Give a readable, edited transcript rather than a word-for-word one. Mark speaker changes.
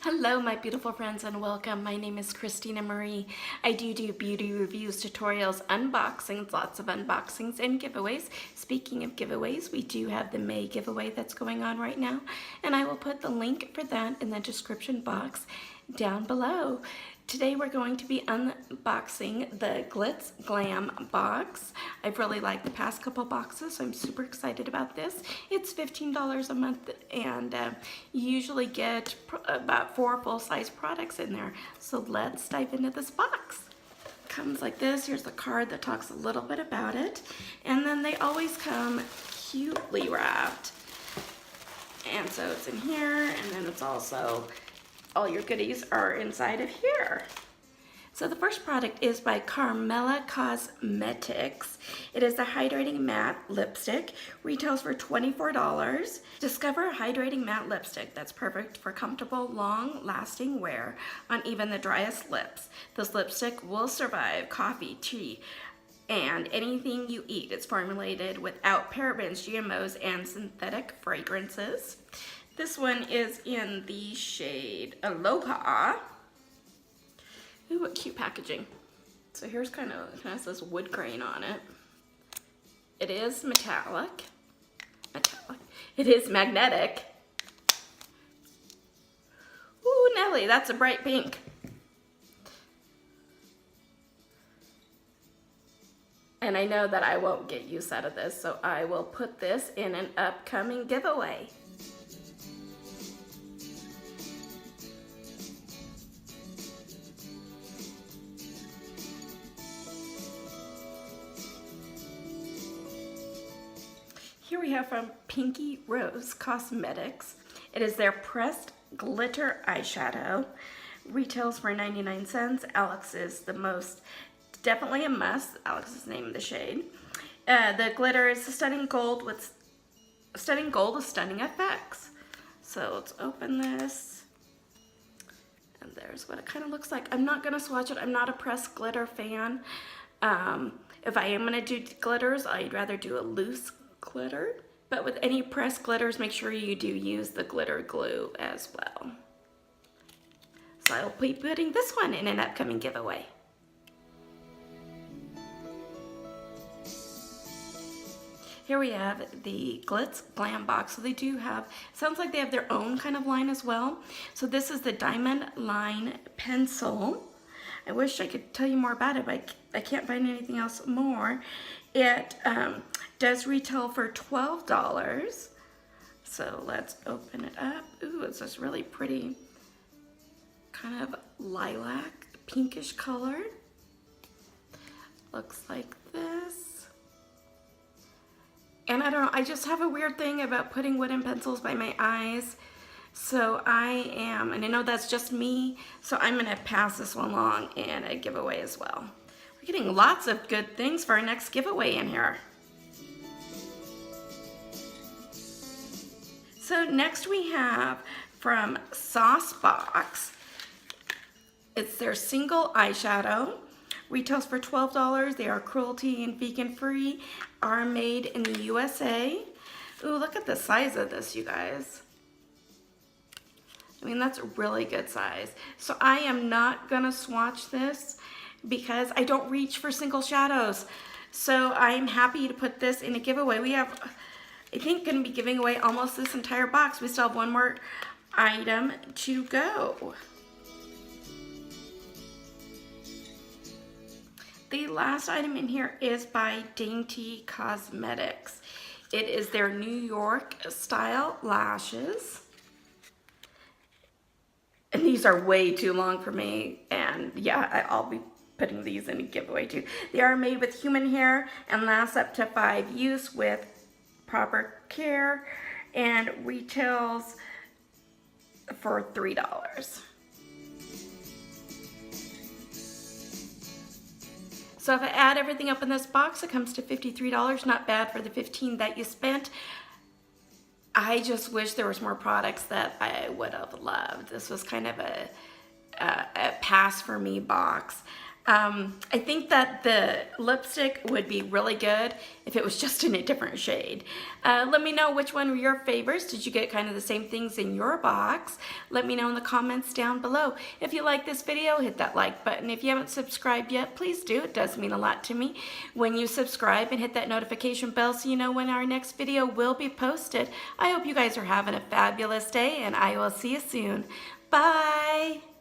Speaker 1: Hello my beautiful friends and welcome. My name is Christina Marie. I do beauty reviews, tutorials, unboxings, lots of unboxings and giveaways. Speaking of giveaways, we do have the May giveaway that's going on right now, and I will put the link for that in the description box down below. Today we're going to be unboxing the Glitz Glam box. I've really liked the past couple boxes, so I'm super excited about this. It's $15 a month, and you usually get about 4 full-size products in there. So let's dive into this box. It comes like this. Here's the card that talks a little bit about it, and then they always come cutely wrapped. And so it's in here, and then it's also all your goodies are inside of here. So the first product is by Carmella Cosmetics. It is the Hydrating Matte Lipstick. Retails for $24. Discover a hydrating matte lipstick that's perfect for comfortable, long-lasting wear on even the driest lips. This lipstick will survive coffee, tea, and anything you eat. It's formulated without parabens, GMOs, and synthetic fragrances. This one is in the shade Aloha. Ooh, what cute packaging. So here's kind of says wood grain on it. It is metallic. It is magnetic. Ooh, Nelly, that's a bright pink. And I know that I won't get use out of this, so I will put this in an upcoming giveaway. Here we have from Pinky Rose Cosmetics. It is their pressed glitter eyeshadow. Retails for 99 cents. Alex is the most, definitely a must. Alex is the name of the shade. The glitter is a stunning gold with stunning effects. So let's open this. And there's what it kind of looks like. I'm not gonna swatch it. I'm not a pressed glitter fan. If I am gonna do glitters, I'd rather do a loose glitter, but with any pressed glitters, make sure you do use the glitter glue as well. So I'll be putting this one in an upcoming giveaway. Here we have the GLITZGLAMBOX. So they do have, sounds like they have their own kind of line as well. So this is the Diamond Line Pencil. I wish I could tell you more about it, but I can't find anything else more. It does retail for $12. So let's open it up. Ooh, it's this really pretty kind of lilac, pinkish color. Looks like this. And I don't know, I just have a weird thing about putting wooden pencils by my eyes. So I am, and I know that's just me, so I'm gonna pass this one along in a giveaway as well. We're getting lots of good things for our next giveaway in here. So next we have from Saucebox. It's their single eyeshadow. Retails for $12. They are cruelty and vegan free, are made in the USA. Ooh, look at the size of this, you guys. I mean, that's a really good size. So I am not gonna swatch this because I don't reach for single shadows. So I'm happy to put this in a giveaway. We have, I think, gonna be giving away almost this entire box. We still have one more item to go. The last item in here is by Dainty Cosmetics. It is their New York style lashes. And these are way too long for me. And yeah, I'll be putting these in a giveaway too. They are made with human hair and last up to 5 use with proper care, and retails for $3. So if I add everything up in this box, it comes to $53. Not bad for the $15 that you spent. I just wish there was more products that I would have loved. This was kind of a pass for me box. I think that the lipstick would be really good if it was just in a different shade. Let me know which one were your favorites. Did you get kind of the same things in your box? Let me know in the comments down below. If you like this video, hit that like button. If you haven't subscribed yet, please do. It does mean a lot to me when you subscribe and hit that notification bell so you know when our next video will be posted. I hope you guys are having a fabulous day, and I will see you soon. Bye!